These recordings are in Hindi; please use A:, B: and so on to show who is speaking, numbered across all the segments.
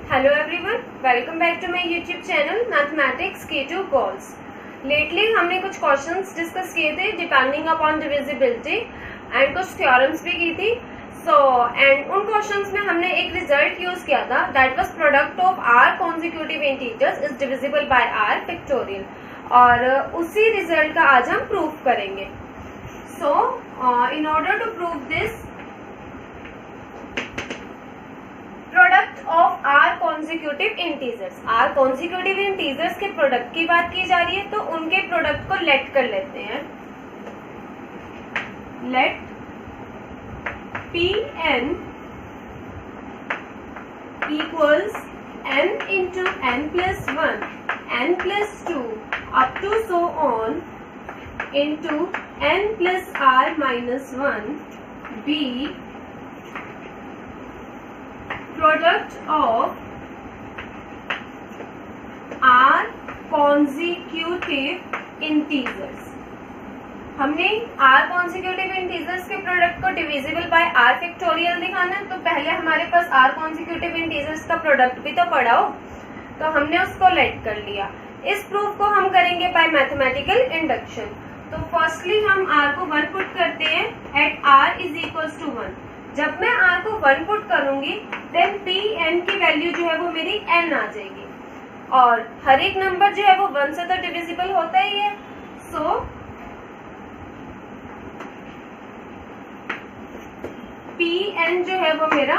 A: Hello everyone, welcome back to my YouTube channel Mathematics K2 Calls. Lately हमने कुछ क्वेश्चंस डिस्कस किए थे डिपेंडिंग अपॉन डिविजिबिलिटी एंड कुछ थ्योरम्स भी की थी. एंड उन क्वेश्चंस में हमने एक रिजल्ट यूज किया था that was product of R consecutive integers is divisible by R factorial, और उसी रिजल्ट का आज हम प्रूफ करेंगे. So in order to prove this product of R consecutive integers, R consecutive integers के प्रोडक्ट की बात की जा रही है, तो उनके प्रोडक्ट को लेट कर लेते हैं. Let P N equals N into N plus one N plus two up to so on into N plus R minus one be product of R consecutive integers. हमने R consecutive integers के प्रोडक्ट को डिविजिबल बाय R फैक्टोरियल दिखाना है, तो पहले हमारे पास R consecutive integers का प्रोडक्ट भी तो पढ़ा हो, तो हमने उसको लेट कर लिया. इस प्रूफ को हम करेंगे बाय मैथमेटिकल इंडक्शन. तो फर्स्टली हम R को 1 पुट करते हैं at R is equals to 1. जब मैं R को 1 पुट करूंगी देन पी एन की वैल्यू जो है वो मेरी n आ जाएगी, और हर एक नंबर जो है वो 1 से तो डिविजिबल होता ही है. सो पी एन जो है वो मेरा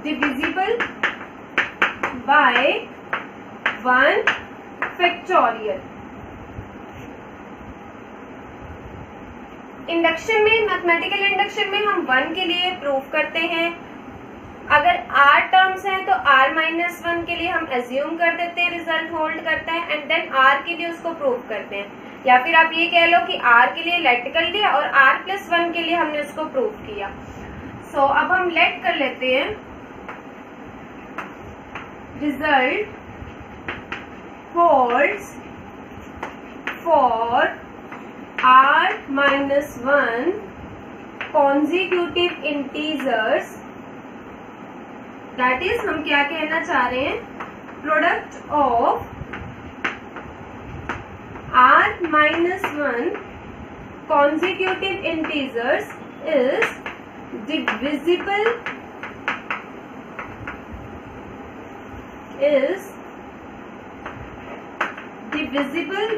A: डिविजिबल बाय 1 फैक्टोरियल. इंडक्शन में, मैथमेटिकल इंडक्शन में हम 1 के लिए प्रूफ करते हैं. अगर r टर्म्स हैं तो r माइनस 1 के लिए हम एज्यूम कर देते हैं, रिजल्ट होल्ड करते हैं, एंड देन r के लिए उसको प्रूफ करते हैं. या फिर आप ये कह लो कि r के लिए लेट कर लिया और r प्लस 1 के लिए हमने उसको प्रूफ किया. सो अब हम लेट कर लेते हैं. Result holds for r minus 1 consecutive integers, that is हम क्या कहना चाह रहे हैं, product of r minus 1 consecutive integers is divisible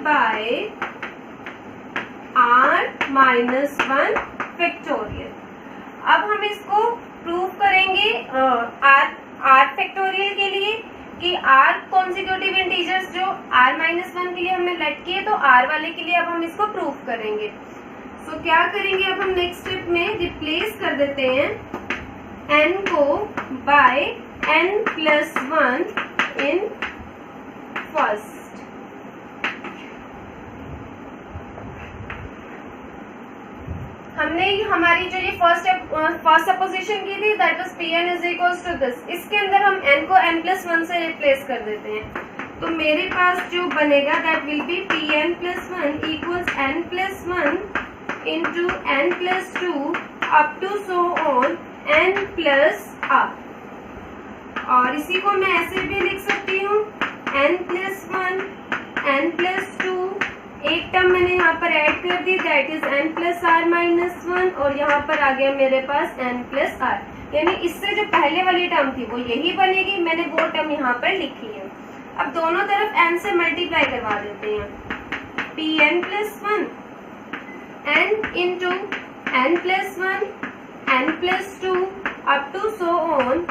A: by r minus 1 factorial. अब हम इसको प्रूव करेंगे r फैक्टोरियल के लिए कि r कॉन्जिक्यूटिव इंटीजर्स जो r माइनस 1 के लिए हमने लेट किए, तो r वाले के लिए अब हम इसको प्रूव करेंगे. सो क्या करेंगे, अब हम नेक्स्ट स्टेप में रिप्लेस कर देते हैं n को by n plus 1 in first. हमने हमारी जो ये फर्स्ट सपोजिशन की थी that was P N is equals to this. इसके अंदर हम n को n प्लस 1 से रिप्लेस कर देते हैं, तो मेरे पास जो बनेगा that will be P N plus 1 equals n plus 1 into n plus 2 up to so on n plus r. और इसी को मैं ऐसे भी लिख सकती हूँ n प्लस 1 n प्लस 2, एक टर्म मैंने यहाँ पर ऐड कर दी that is n plus R minus 1, और यहाँ पर आ गया मेरे पास n प्लस आर. यानी इससे जो पहले वाली टर्म थी वो यही बनेगी, मैंने वो टर्म यहाँ पर लिखी है. अब दोनों तरफ n से मल्टीप्लाई करवा देते हैं. P N plus 1 n into n plus 1 n plus 2 up to so on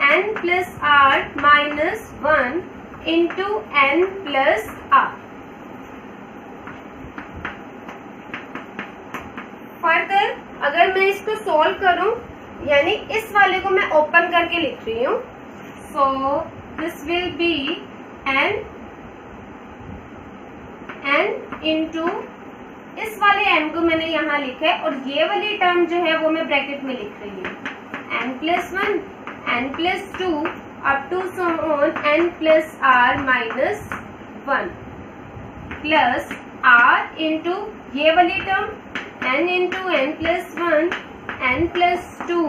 A: n plus R minus 1 into n plus R. Further अगर मैं इसको सॉल्व करूं, यानी इस वाले को मैं ओपन करके लिख रही हूं, so this will be n into इस वाले n को मैंने यहाँ लिखा है, और ये वाली टर्म जो है वो मैं ब्रैकेट में लिख रही हूँ n plus 1 n plus 2 up to so on n plus R minus 1 plus r into ये वाली term n into n plus 1 n plus 2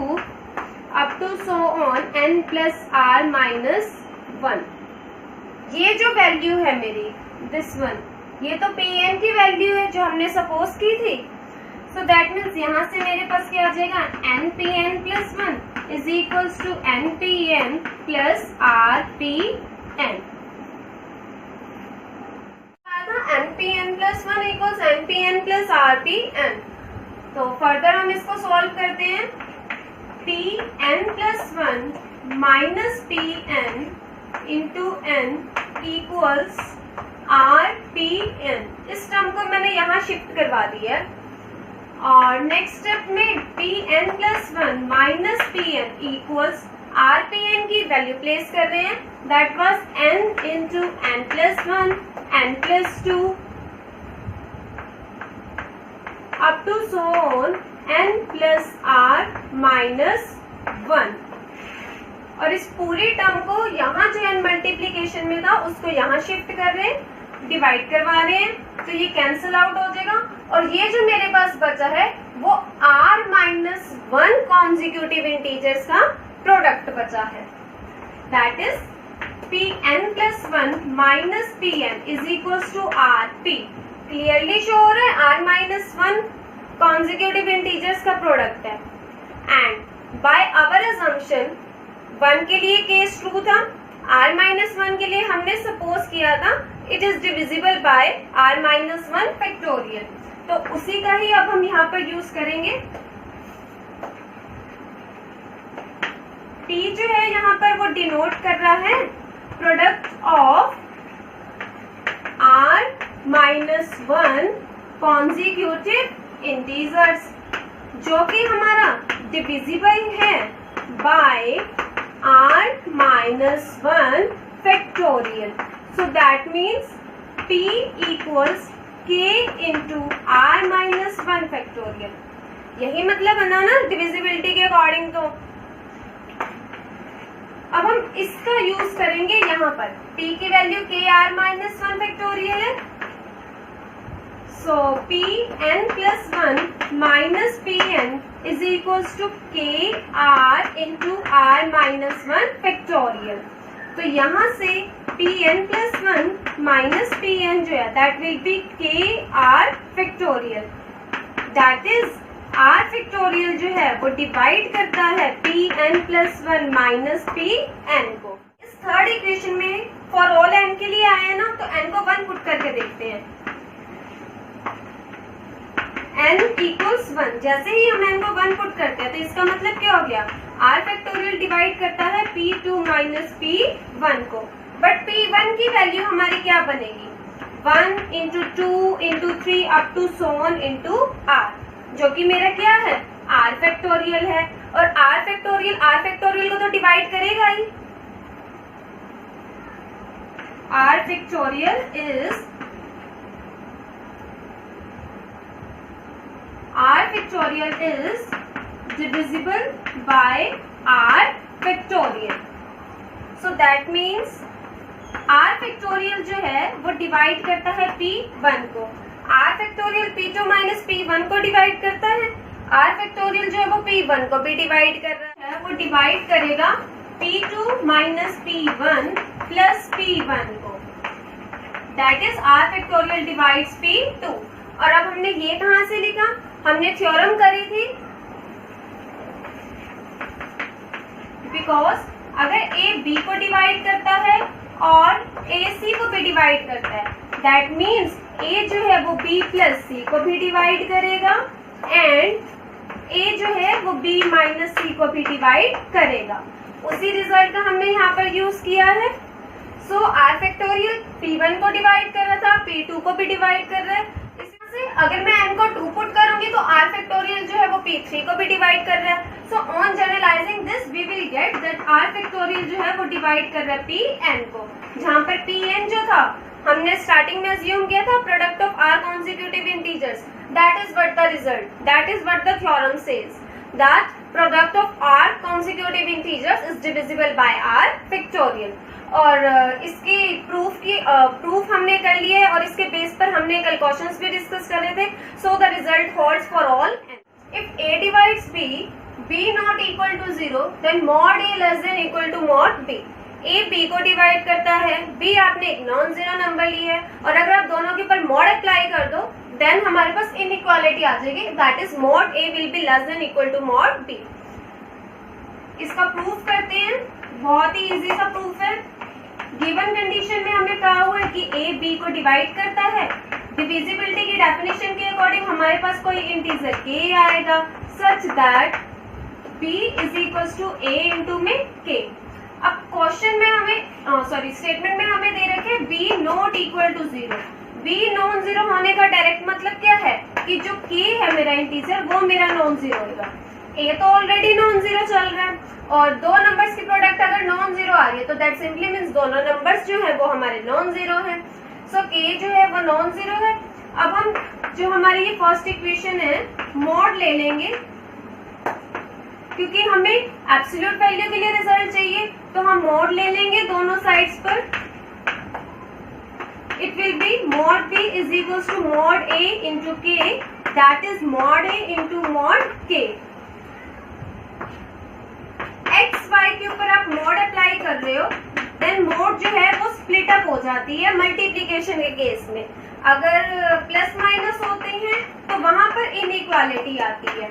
A: up to so on n plus r minus 1। ये जो वैल्यू है मेरी दिस वन, ये तो Pn की वैल्यू है जो हमने सपोज की थी। सो दैट मीन्स यहाँ से मेरे पास क्या आ जाएगा, Npn plus 1 is equals to Npn plus Rpn। Npn plus 1 equals Npn plus Rpn। तो फर्दर हम इसको सॉल्व करते हैं। Pn plus 1 minus Pn into n equals Rpn। इस टर्म को मैंने यहाँ शिफ्ट करवा दिया है। और नेक्स्ट स्टेप में Pn plus 1 minus Pn equals Rpn की वैल्यू प्लेस कर रहे हैं, that was n into n plus 1 n plus 2 up to so on n plus r minus 1। और इस पूरी टर्म को यहाँ जो n मल्टीप्लीकेशन में था उसको यहाँ शिफ्ट कर रहे हैं, डिवाइड करवा रहे हैं, तो ये कैंसिल आउट हो जाएगा। और ये जो मेरे पास बचा है वो r माइनस 1 कॉन्जिक्यूटिव इंटीजर्स का प्रोडक्ट बचा है, that is Pn plus 1 minus Pn is equals to Rp। Clearly show हो रहा है r माइनस 1 कॉन्जिक्यूटिव इंटीजर्स का प्रोडक्ट है। एंड बाय आवर अजम्पशन 1 के लिए केस ट्रू था, r माइनस 1 के लिए हमने सपोज किया था it is divisible by r minus 1 factorial. तो उसी का ही अब हम यहाँ पर यूज करेंगे। P जो है यहाँ पर वो डिनोट कर रहा है product of r minus 1 consecutive integers, जो कि हमारा डिविजिबल है by r minus 1 factorial. So that means P equals k into r minus 1 factorial. यही मतलब बना ना डिविजिबिलिटी के अकॉर्डिंग। तो अब हम इसका यूज करेंगे यहाँ पर। P की value k r minus 1 factorial है, so Pn plus 1 minus Pn is equals to k r into r minus 1 factorial. तो यहाँ से Pn प्लस 1 माइनस Pn जो है that will B k r factorial, that is r factorial जो है वो डिवाइड करता है Pn प्लस 1 माइनस Pn को। इस थर्ड इक्वेशन में फॉर ऑल n के लिए आया है ना, तो n को 1 पुट करके देखते हैं। n इक्वल्स 1, जैसे ही हम n को 1 पुट करते हैं तो इसका मतलब क्या हो गया, r फैक्टोरियल डिवाइड करता है P2 माइनस P1 को। बट P1 की वैल्यू हमारी क्या बनेगी, 1 into 2 into 3 up to so on into r, जो कि मेरा क्या है r फैक्टोरियल है। और r फैक्टोरियल को तो डिवाइड करेगा ही। r factorial is divisible by r factorial. So that means r factorial जो है वो डिवाइड करता है P1 को, r factorial P2 minus P1 को डिवाइड करता है, r फैक्टोरियल जो है वो P1 को भी डिवाइड कर रहा है, वो डिवाइड करेगा P2 minus P1 plus P1 को, that is r factorial divides P2। और अब हमने ये कहाँ से लिखा, हमने थ्योरम करी थी, बिकॉज अगर a b को डिवाइड करता है और a c को भी डिवाइड करता है, दैट मीन्स a जो है वो b प्लस c को भी डिवाइड करेगा एंड a जो है वो b माइनस c को भी डिवाइड करेगा। उसी रिजल्ट का हमने यहाँ पर यूज किया है। सो r फैक्टोरियल P1 को डिवाइड कर रहा था, P2 को भी डिवाइड कर रहा है। से अगर मैं n को 2 पुट करूंगी तो r फैक्टोरियल जो है वो P3 को भी डिवाइड कर रहा है। So on generalising this we will get that r factorial जो है वो डिवाइड कर रहा है Pn को, जहां पर Pn जो था हमने स्टार्टिंग में अज्यूम किया था product of r consecutive integers. That is what the result, that is what the theorem says, that product of r consecutive integers is divisible by r factorial. और इसकी प्रूफ हमने कर लिए है और इसके बेस पर हमने कल क्वेश्चंस भी डिस्कस कर रहे थे। So the result holds for all n। If a divides b, b not equal to 0, then mod a less than equal to mod b। A B को डिवाइड करता है, बी आपने एक नॉन जीरो नंबर ली है, और अगर आप दोनों के ऊपर मॉड अप्लाई कर दो देन हमारे पास इनइक्वालिटी आ जाएगी, that is mod A will be less than equal to mod B. इसका प्रूफ करते हैं, बहुत ही इजी सा प्रूफ है। गिवन कंडीशन में हमें कहा हुआ है कि ए बी को डिवाइड करता है, डिविजिबिलिटी की डेफिनेशन के अकॉर्डिंग हमारे पास कोई इंटीजर के आएगा such that b is equals to a into में k। अब क्वेश्चन में हमें स्टेटमेंट में हमें दे रखे b not equal to zero. b non zero होने का डायरेक्ट मतलब क्या है कि जो k है मेरा इंटीजर वो मेरा नॉन जीरो होगा। a तो ऑलरेडी नॉन जीरो चल रहा है और दो नंबर्स की प्रोडक्ट अगर नॉन जीरो आ रही है तो दैट सिंपली मींस दोनों नंबर्स जो है वो हमारे नॉन जीरो है। सो k जो है वो नॉन जीरो है। अब हम जो हमारी ये फर्स्ट इक्वेशन है मॉड ले लेंगे, क्योंकि हमें एब्सोल्यूट वैल्यू के लिए रिजल्ट चाहिए तो हम मॉड ले लेंगे दोनों साइड्स पर। It will be mod b is equals to mod a into k, that is mod a into mod k। X Y के ऊपर आप मॉड अप्लाई कर रहे हो देन मॉड जो है वो स्प्लिट अप हो जाती है मल्टीप्लीकेशन के केस में। अगर प्लस माइनस होते हैं तो वहां पर इनइक्वालिटी आती है,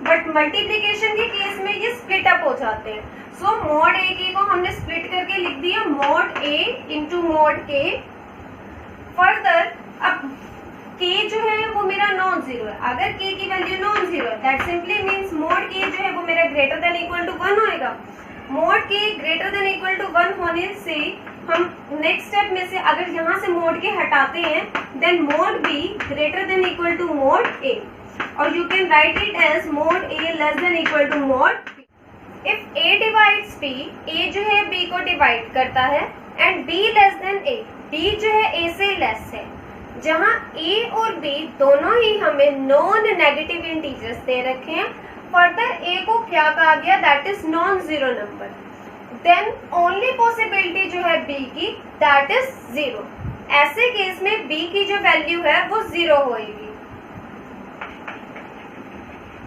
A: बट मल्टीप्लीकेशन के केस में ये स्प्लिट अप हो जाते हैं। सो मॉड ए के को हमने स्प्लिट करके लिख दिया मॉड ए इंटू मॉड के। फर्दर अब k जो है वो मेरा नॉन जीरो है, अगर k की वैल्यू नॉन जीरो है that simply means mod k जो है वो मेरा ग्रेटर देन इक्वल टू 1 होएगा। Mod k greater than equal to 1 होने से हम नेक्स्ट स्टेप में से अगर यहाँ से मॉड k हटाते हैं then mod b greater than equal to mod a, और you can write it as mod a less than equal to mod b. If a divides b, a जो है b को डिवाइड करता है and b less than a, b जो है a से लेस है। जहाँ a और b दोनों ही हमें नॉन नेगेटिव इंटीजर्स दे रखे हैं, फर्दर a को क्या कहा गया that is non zero number, then only possibility जो है b की दैट इज जीरो। ऐसे केस में b की जो वैल्यू है वो जीरो होगी।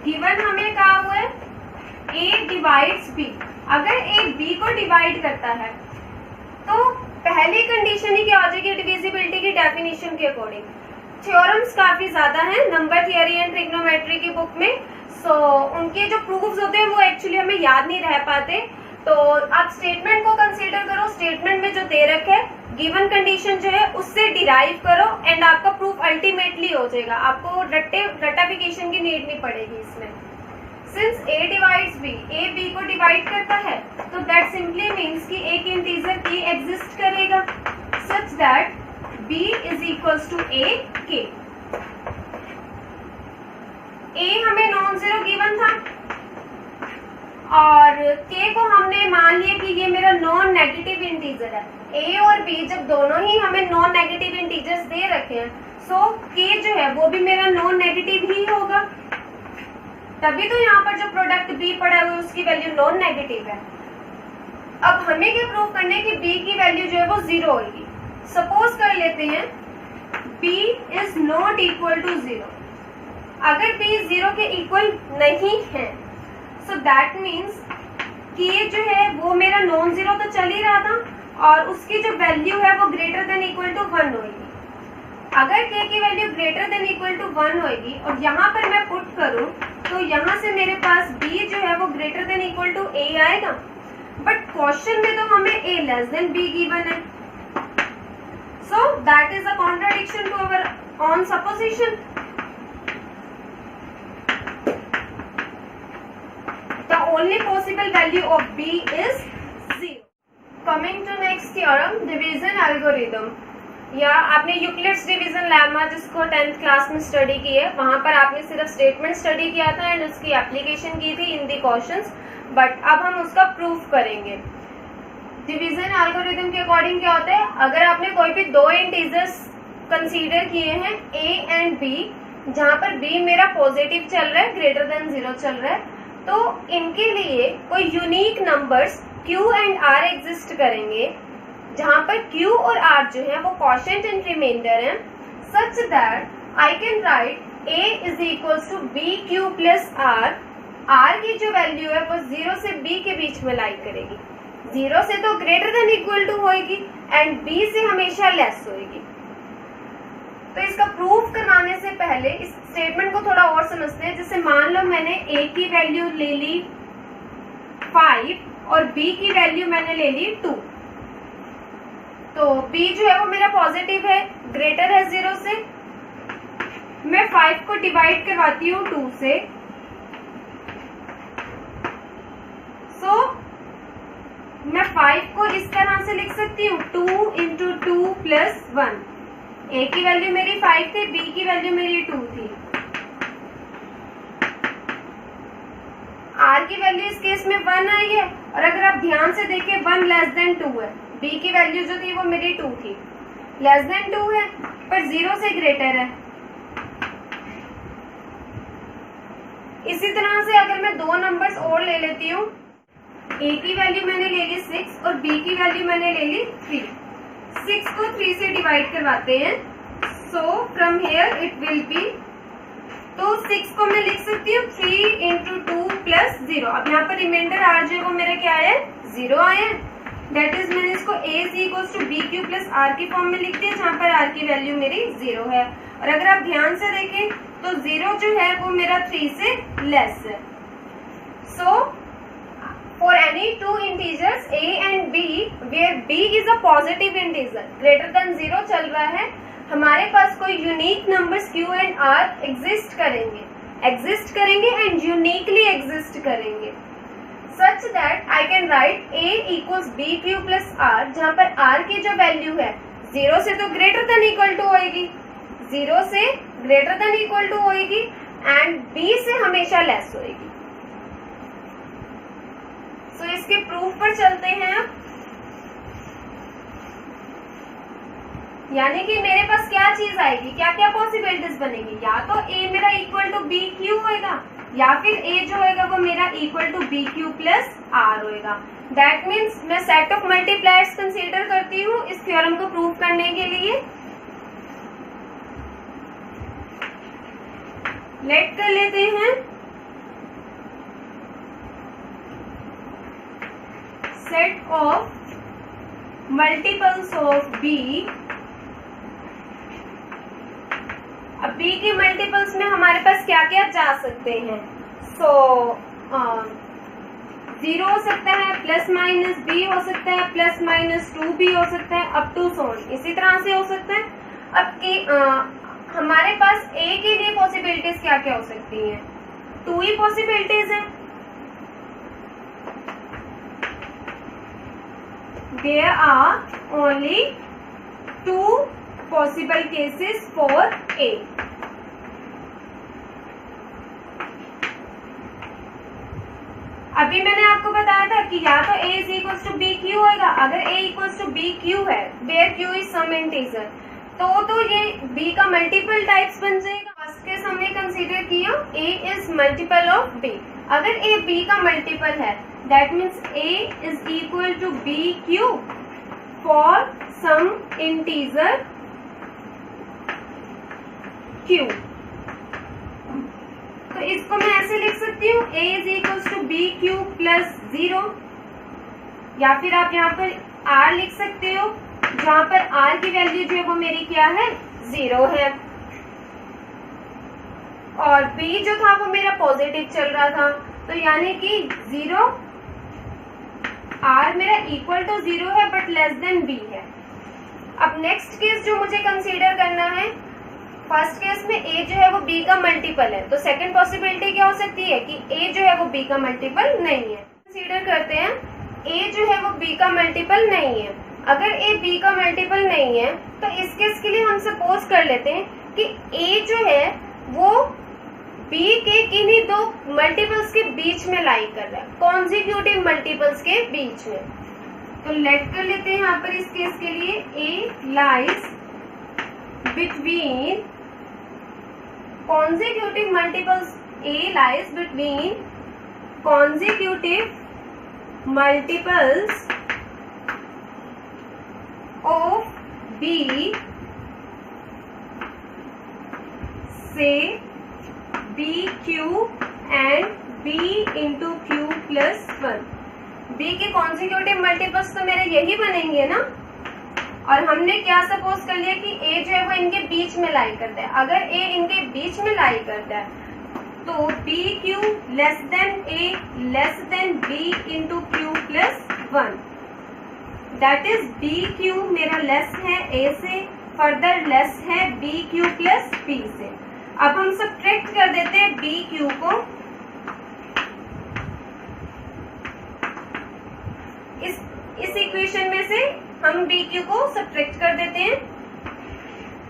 A: गिवन हमें कहा हुआ है a डिवाइड्स b, अगर a b को डिवाइड करता है तो पहली कंडीशन ही क्या हो जाएगी डिविजिबिलिटी की डेफिनेशन के अकॉर्डिंग। थ्योरम्स काफी ज्यादा हैं नंबर थियरी एंड ट्रिग्नोमेट्री की बुक में, सो उनके जो प्रूफ्स होते हैं वो एक्चुअली हमें याद नहीं रह पाते। तो आप स्टेटमेंट को कंसीडर करो, स्टेटमेंट में जो दे रखे गिवन कंडीशन जो है उससे डिराइव करो एंड आपका प्रूफ अल्टीमेटली हो जाएगा। आपको रटाफिकेशन की नीड नहीं पड़ेगी इसमें। Since a divides b, a b को डिवाइड करता है तो दैट सिंपली मींस कि एक इंटीजर k एग्जिस्ट करेगा such that b is equals to a k। a हमें नॉन जीरो गिवन था और k को हमने मान लिया कि ये मेरा नॉन नेगेटिव इंटीजर है। a और b जब दोनों ही हमें नॉन नेगेटिव इंटीजर्स दे रखे हैं सो k जो है वो भी मेरा नॉन नेगेटिव ही होगा, तभी तो यहाँ पर जो प्रोडक्ट b पड़ा हुआ है उसकी वैल्यू नॉन नेगेटिव है। अब हमें क्या प्रूव करना है कि b की वैल्यू जो है वो जीरो होगी। सपोज कर लेते हैं b is not equal to zero. अगर b जीरो के इक्वल नहीं है सो दैट मीन्स k जो है वो मेरा नॉन जीरो तो चल ही रहा था और उसकी जो वैल्यू है वो ग्रेटर देन इक्वल टू 1 होगी। अगर k की value greater than equal to 1 होगी और यहाँ पर मैं पुट करूं तो यहाँ से मेरे पास b जो है वो greater than equal to a आएगा, बट क्वेश्चन में तो हमें a less than b given है, so that is a contradiction to our own supposition. The only possible value of b is 0. Coming to next theorem, division algorithm. या आपने यूक्लिड्स डिवीजन लेमा जिसको 10th क्लास में स्टडी की है वहां पर आपने सिर्फ स्टेटमेंट स्टडी किया था एंड उसकी एप्लीकेशन की थी इन दी क्वेश्चंस, बट अब हम उसका प्रूफ करेंगे। डिवीजन एल्गोरिथम के अकॉर्डिंग क्या होता है, अगर आपने कोई भी दो इंटीजर्स कंसीडर किए हैं a एंड b, जहां पर b मेरा पॉजिटिव चल रहा है ग्रेटर देन 0 चल रहा है, तो इनके लिए कोई unique numbers q and r exist करेंगे जहां पर q और r जो है वो क्वोशिएंट एंड रिमाइंडर है, such that I can write a is equals to b q plus r। r की जो वैल्यू है वो 0 से b के बीच में लाई करेगी। 0 से तो ग्रेटर देन इक्वल टू होएगी एंड b से हमेशा लेस होएगी। तो इसका प्रूफ करवाने से पहले इस स्टेटमेंट को थोड़ा और समझते हैं। जैसे मान लो मैंने a की वैल्यू ले ली 5 और b की वैल्यू मैंने ले ली 2, तो b जो है वो मेरा पॉजिटिव है, ग्रेटर है 0 से। मैं 5 को डिवाइड करवाती हूँ 2 से, सो मैं 5 को इस तरह से लिख सकती हूँ 2 इंटू 2 प्लस 1। a की वैल्यू मेरी 5 थी, b की वैल्यू मेरी 2 थी। r की वैल्यू इस केस में 1 आई है और अगर आप ध्यान से देखें 1 लेस देन 2 है। b की वैल्यू जो थी वो मेरी 2 थी, लेस देन 2 है पर 0 से ग्रेटर है। इसी तरह से अगर मैं दो नंबर्स और ले लेती हूँ, a की वैल्यू मैंने ले ली 6 और b की वैल्यू मैंने ले ली 3। 6 को 3 से डिवाइड करवाते हैं, so from here it will B, तो 6 को मैं लिख सकती हूँ 3 इंटू 2 प्लस 0। अब यहाँ पर रिमाइंडर r जो है वो मेरा क्या है, 0 आया है। दैट इज मैंने इसको a is equals to b Q plus r की फॉर्म में लिख दिया, जहाँ पर r की वैल्यू मेरी 0 है। और अगर आप ध्यान से देखें तो 0 जो है वो मेरा 3 से लेस है। सो for any two integers a and b where b is a positive integer greater than 0 चल रहा है, हमारे पास कोई unique numbers q and r exist करेंगे एंड यूनिकली एग्जिस्ट करेंगे, सच that I can write a equals b Q plus r, जहाँ पर r की जो वैल्यू है 0 से तो ग्रेटर देन इक्वल टू होएगी, 0 से ग्रेटर देन इक्वल टू होएगी एंड b से हमेशा लेस होएगी। तो इसके प्रूफ पर चलते हैं अब। यानी कि मेरे पास क्या चीज आएगी, क्या क्या पॉसिबिलिटीज बनेगी, या तो a मेरा इक्वल टू बी क्यू होएगा या फिर a जो होएगा वो मेरा equal to B Q plus r होएगा। दैट मीन्स मैं सेट ऑफ मल्टीप्लायर्स कंसीडर करती हूँ इस थ्योरम को प्रूव करने के लिए। लेट कर लेते हैं set of multiples of b। अब b की मल्टीपल्स में हमारे पास क्या क्या जा सकते हैं, सो 0 हो सकता है, प्लस माइनस b हो सकता है, प्लस माइनस 2b हो सकता है, अप टू सो ऑन इसी तरह से हो सकता है। अब हमारे पास a के लिए पॉसिबिलिटीज क्या क्या हो सकती हैं, 2 ही पॉसिबिलिटीज है। There are only 2 possible cases for A। अभी मैंने आपको बताया था कि या तो A is equals to B Q होगा। अगर A equals to B Q है, where Q is some integer, तो ये B का मल्टीपल टाइप्स बन जाएगा। फर्स्ट केस हमने कंसीडर किया A is multiple of B। अगर A B का मल्टीपल है, that means A is equal to BQ for some integer Q। तो इसको मैं ऐसे लिख सकती हूँ A is equals to BQ plus 0, या फिर आप यहाँ पर R लिख सकते हो, जहाँ पर R की वैल्यू जो है वो मेरी क्या है, 0 है, और B जो था वो मेरा पॉजिटिव चल रहा था, तो यानी कि 0 R मेरा इक्वल टू 0 है बट लेस देन B है। अब नेक्स्ट केस जो मुझे कंसीडर करना है, फर्स्ट केस में A जो है वो B का मल्टीपल है, तो सेकंड पॉसिबिलिटी क्या हो सकती है कि A जो है वो B का मल्टीपल नहीं है। कंसीडर करते हैं A जो है वो B का मल्टीपल नहीं है। अगर A B का मल्टीपल नहीं है तो इस केस के लिए हम सपोज कर लेते हैं कि A जो है वो B के किन्हीं दो मल्टीपल्स के बीच में लाई कर रहा है, कॉन्जिक्यूटिव मल्टीपल्स के बीच में। तो लेट कर लेते हैं यहाँ पर इस केस के लिए A lies between consecutive multiples, A lies between consecutive multiples of B, say BQ and B into Q plus 1। b के कॉन्जिक्यूटिव मल्टीपल्स तो मेरे यही बनेंगे ना। और हमने क्या सपोज कर लिया कि a जो है वो इनके बीच में लाई करता है। अगर a इनके बीच में लाई करता है तो B Q less than a less than b into Q plus 1, that is B Q मेरा लेस है a से, फर्दर लेस है बी क्यू प्लस b से। अब हम सब्ट्रैक्ट कर देते हैं बी क्यू को, इस इक्वेशन में से हम बी क्यू को सब्ट्रैक्ट कर देते हैं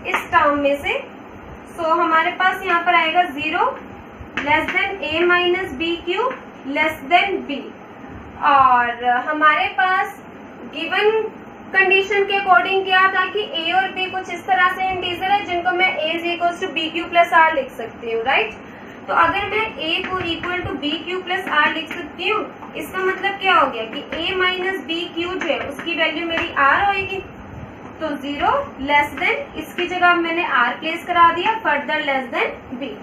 A: इस टर्म में से। सो हमारे पास यहाँ पर आएगा 0 less than a minus B Q less than b। और हमारे पास गिवन कंडीशन के अकॉर्डिंग क्या था कि a और b कुछ इस तरह से इंटीजर है जिनको मैं a is equal to B Q plus R लिख सकती हूँ, राइट। तो अगर मैं a को equal to B Q plus R लिख सकती हूँ, इसका मतलब क्या हो गया कि a माइनस बी क्यू जो है उसकी वैल्यू मेरी r होगी। तो 0 लेस देन, इसकी जगह मैंने r प्लेस करा दिया, फर्दर लेस देन b।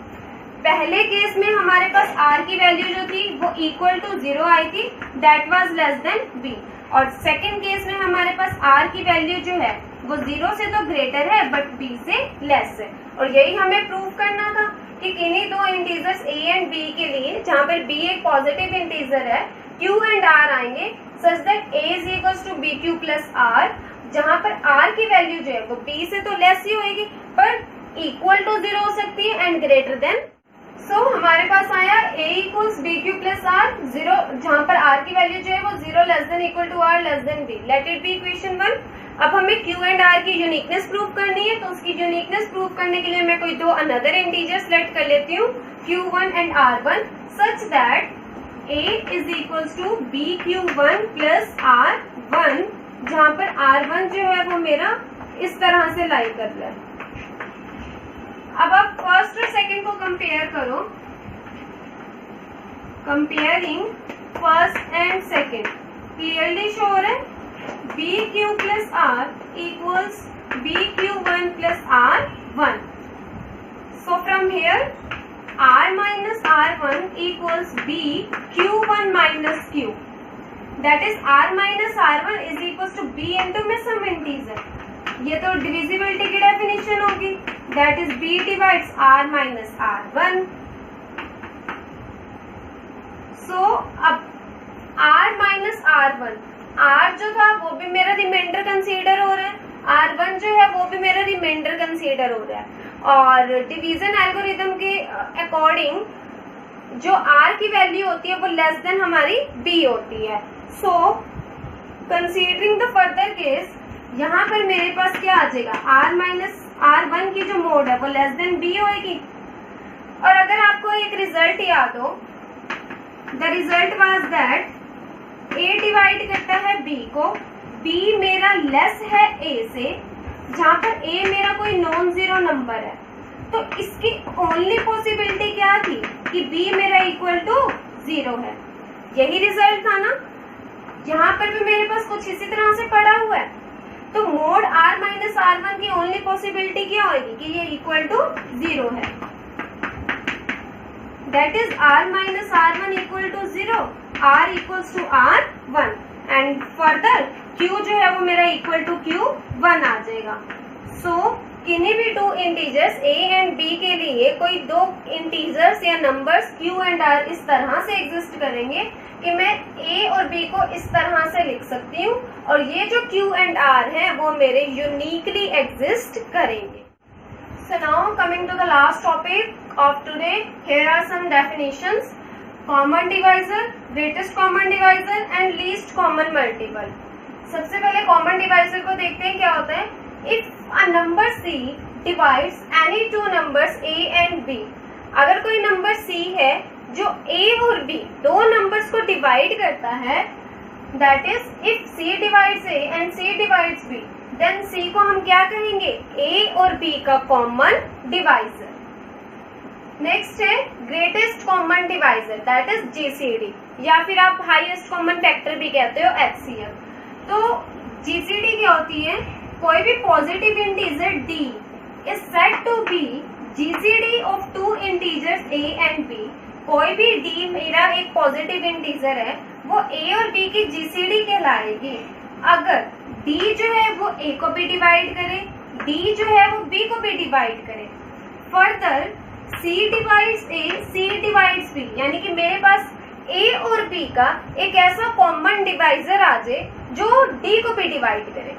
A: पहले केस में हमारे पास r की वैल्यू जो थी वो इक्वल टू 0 आई थी, that was less than b। और सेकंड केस में हमारे पास r की वैल्यू जो है वो 0 से तो ग्रेटर है बट b से लेस है। और यही हमें प्रूव करना था कि किन्हीं दो इंटीजर्स a एंड b के लिए, जहाँ पर b एक पॉजिटिव इंटीजर है, q एंड r आएंगे such that a is equal to B Q plus r, जहाँ पर r की वैल्यू जो है वो b से तो लेस ही होगी पर इक्वल टू 0 हो सकती है एंड ग्रेटर देन। सो हमारे पास आया a equals B Q plus R 0, जहाँ पर r की वैल्यू जो है वो 0 less than equal to r less than b। Let it be equation 1। अब हमें q एंड r की यूनिकनेस प्रूव करनी है, तो उसकी यूनिकनेस प्रूव करने के लिए मैं कोई दो अनदर इंटीजर सेलेक्ट कर लेती हूँ, q1 and r1, such that a is equals to B q one plus r1, जहाँ पर r1 जो है वो मेरा इस तरह से लाई कर रहा है। अब आप फर्स्ट और सेकंड को कंपेयर करो, comparing first and second clearly show हो रहा है B Q plus r equals B q one plus r one. So from here r minus r one equals B q one minus q, that is r minus r one is equals to b into में सम इंटीजर। ये तो डिविजिबिलिटी की डेफिनेशन होगी, that is b divides r minus r1। So अब r माइनस r1, r जो था वो भी मेरा रिमाइंडर कंसीडर हो रहा है, r1 जो है वो भी मेरा रिमाइंडर कंसीडर हो रहा है। और डिवीजन एल्गोरिथम के अकॉर्डिंग जो r की वैल्यू होती है वो लेस देन हमारी b होती है। सो कंसीडरिंग द फर्दर केस, यहाँ पर मेरे पास क्या आ जाएगा, r माइनस r1 की जो मोड है वो लेस देन b होएगी। और अगर आपको एक रिजल्ट याद हो, the result was that a divide करता है b को, b मेरा लेस है a से, जहाँ पर a मेरा कोई नॉन जीरो नंबर है। तो इसकी ओनली पॉसिबिलिटी क्या थी कि b मेरा इक्वल टू 0 है, यही रिजल्ट था ना। यहाँ पर भी मेरे पास कुछ इसी तरह से पड़ा हुआ है। तो मोड r माइनस r1 की ओनली पॉसिबिलिटी क्या होगी कि ये इक्वल टू 0 है, that is r minus r1 equal to 0, r equals to r1 and further q जो है वो मेरा इक्वल टू q1 आ जाएगा। सो किन्हीं भी two integers a and b के लिए कोई दो इंटीजर्स या नंबर्स q एंड r इस तरह से एग्जिस्ट करेंगे कि मैं a और b को इस तरह से लिख सकती हूँ, और ये जो q एंड r हैं वो मेरे यूनिकली एग्जिस्ट करेंगे। So now coming to the last topic of today, here are some definitions: common divisor, greatest common divisor and least common multiple। सबसे पहले common divisor को देखते हैं क्या होता है। If a number c divides any two numbers a and b, अगर कोई नंबर c है जो a और b दो नंबर्स को डिवाइड करता है, that is if c divides a and c divides b, then c को हम क्या कहेंगे, a और b का कॉमन डिवाइजर। नेक्स्ट है greatest common divisor, that is GCD, या फिर आप हाईएस्ट कॉमन फैक्टर भी कहते हो HCF। तो GCD क्या होती है, कोई भी positive integer d is said to be GCD of two integers a and b। कोई भी d मेरा एक पॉजिटिव इंटीजर है वो ए और बी की जीसीडी कहलाएगी अगर डी जो है वो ए को भी डिवाइड करे, डी जो है वो बी को भी डिवाइड करे। फर्दर सी डिवाइड्स ए, सी डिवाइड्स बी, यानी कि मेरे पास ए और बी का एक ऐसा कॉमन डिवाइजर आ जाए जो डी को भी डिवाइड करे।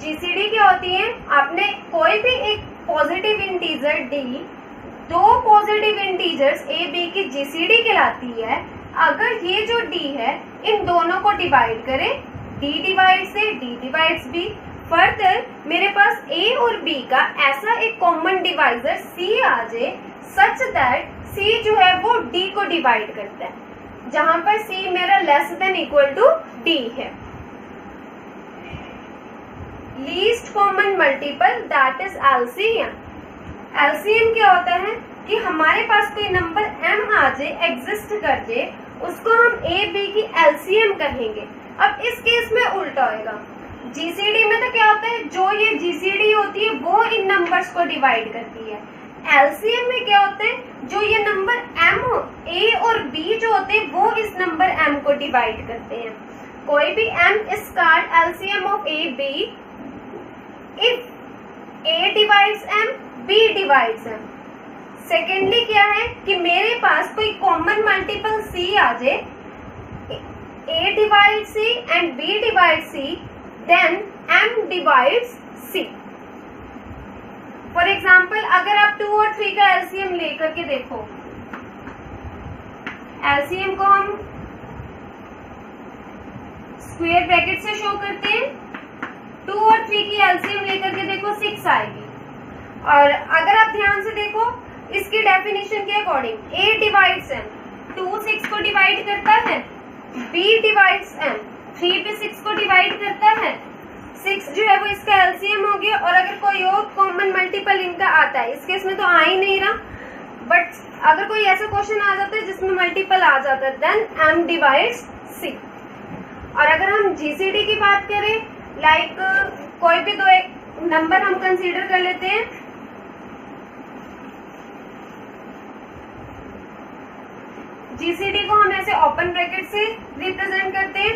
A: जीसीडी क्या होती है, आपने कोई भी एक पॉजिटिव इंटीजर डी, दो पॉजिटिव इंटीजर्स ए बी की जीसीडी कहलाती है अगर ये जो डी है इन दोनों को डिवाइड करे, डी डिवाइड्स ए, डी डिवाइड्स बी। फर्दर मेरे पास ए और बी का ऐसा एक कॉमन डिवाइजर सी आ जाए सच दैट सी जो है वो डी को डिवाइड करता है, जहां पर सी मेरा less than equal to D है। Least common multiple that is LCM. LCM क्या होता है कि हमारे पास कोई नंबर m आ जाए, एग्जिस्ट कर जाए, उसको हम ए बी की एलसीएम कहेंगे। अब इस केस में उल्टा होएगा, जीसीडी में तो क्या होता है, जो ये जीसीडी होती है वो इन नंबर्स को डिवाइड करती है। एलसीएम में क्या होता है, जो ये नंबर m ए और b जो होते हैं वो इस नंबर m को डिवाइड करते हैं। कोई भी m is called LCM of a b if a divides m, b divides m। Secondly क्या है कि मेरे पास कोई कॉमन मल्टीपल c आ जाए, a divide c and b divide c, then m divides c। For example अगर आप 2 और 3 का एलसीएम लेकर के देखो, एलसीएम को हम स्क्वायर ब्रैकेट से शो करते हैं। 2 और 3 की एलसीएम लेकर के देखो 6 आएगी। और अगर आप ध्यान से देखो इसकी डेफिनेशन के अकॉर्डिंग a डिवाइड्स m, 2 6 को डिवाइड करता है, b डिवाइड्स m, 3 भी 6 को डिवाइड करता है, 6 जो है वो इसका एलसीएम हो गया। और अगर कोई और कॉमन मल्टीपल इनका आता है, इस केस में तो आ ही नहीं रहा, बट अगर कोई ऐसा क्वेश्चन आ जाता है जिसमें मल्टीपल आ जाता है, देन m डिवाइड्स c। और अगर हम जीसीडी की बात करें, लाइक कोई भी दो एक नंबर हम कंसीडर कर लेते हैं, जीसीडी को हम ऐसे ओपन ब्रैकेट से रिप्रेजेंट करते हैं।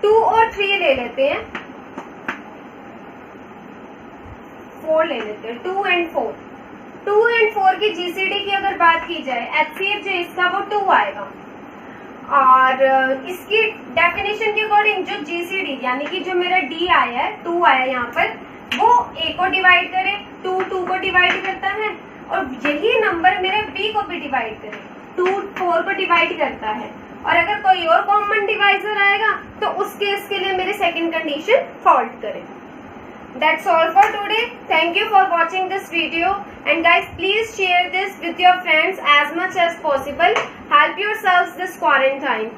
A: 2 और 3 ले लेते हैं, 4 ले लेते हैं, 2 एंड 4। 2 एंड 4 की जीसीडी की अगर बात की जाए, एचसीएफ जो इसका वो 2 आएगा। और इसकी डेफिनेशन के अकॉर्डिंग जो जीसीडी यानी कि जो मेरा डी आया है, 2 आया यहाँ पर, वो a को डिवाइड करे, 2 को डिवाइड करता है, और यही नंबर मेरे b को भी डिवाइड करे, 2 4 को डिवाइड करता है। और अगर कोई और कॉमन डिवाइजर आएगा तो उस केस के लिए मेरे सेकंड कंडीशन फॉल्ट करे। That's all for today. Thank you for watching this video, and guys please share this with your friends as much as possible. Help yourselves this quarantine.